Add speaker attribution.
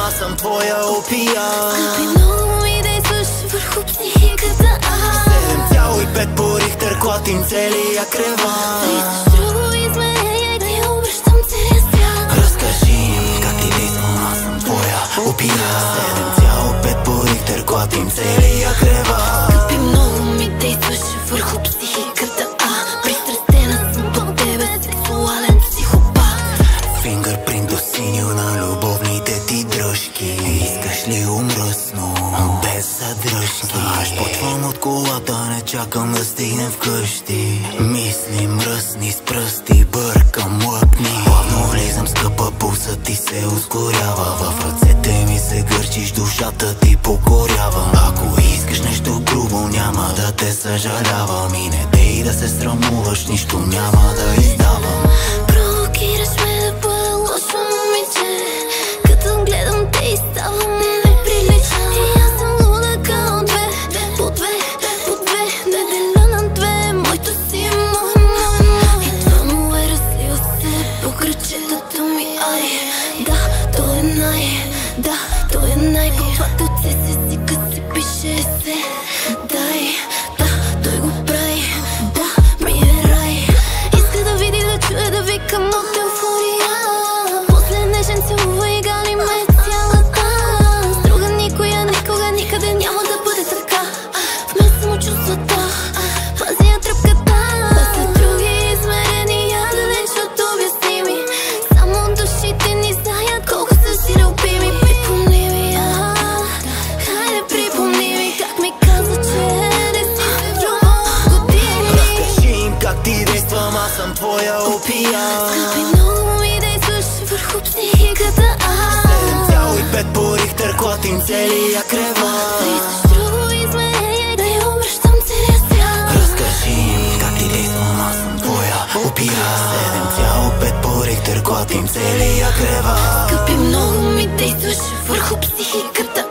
Speaker 1: аз съм твоя опия.
Speaker 2: Скъпи, много ми действаш върху психиката.
Speaker 1: 7,5 по Рихтер, клатим целия креват.
Speaker 2: Влизаш друго измерение и ти обръщам целия свят.
Speaker 1: Разкажи им как ти действам, аз съм твоя опия. 7,5 по Рихтер, клатим целия креват.
Speaker 2: Скъпи, много ми действаш върху психиката. Пристрастена съм по тебе, сексуален психопат.
Speaker 1: Фингърпринт до синьо на любовните ти дръжки. Искаш ли умръсно, без задръжки? Аз почвам от колата, не чакам да стигнем вкъщи. Мисли мръсни с пръсти, бъркам, лъпни. Плавно влизам, скъпа, пулсът ти се ускорява. В ръцете ми се гърчиш, душата ти покорява. Ако искаш нещо грубо, няма да те съжалявам. И не дей да се срамуваш, нищо няма да издавам.
Speaker 2: Провокираш ме да бъда лошо момиче. Като гледам те и ставам неприлична. И аз съм луда като две, по две, по две. Не деля на две, моето си е мое. И това му е разлил се по кръчетата ми. Ай, да, той е да, той е Буквата от си си пише се. Дай, да, той го прави. Да, ми е рай. Иска да види, да чуе, да викам от еуфория. После нежен целува и гали ме цялата. С друга никоя, никога, никъде няма да бъде така. Вместо му чувствата, пази я тръпката. Това са други измерения, далеч от обясними. Само душите ни знаят колко са си любими. Припомни ми, хайде припомни ми как ми каза, че не си се влюбвал години.
Speaker 1: Разкажи им как ти действам, аз съм твоя опия.
Speaker 2: Скъпи, много ми действаш върху психиката.
Speaker 1: 7,5 по Рихтер, клатим целия креват.
Speaker 2: Влизаш друго измерение и да я обръщам целия свят.
Speaker 1: Разкажи им как ти действам, аз съм твоя опия. 7,5 по Рихтер, клатим целия креват.
Speaker 2: Скъпи, много ми действаш върху психиката.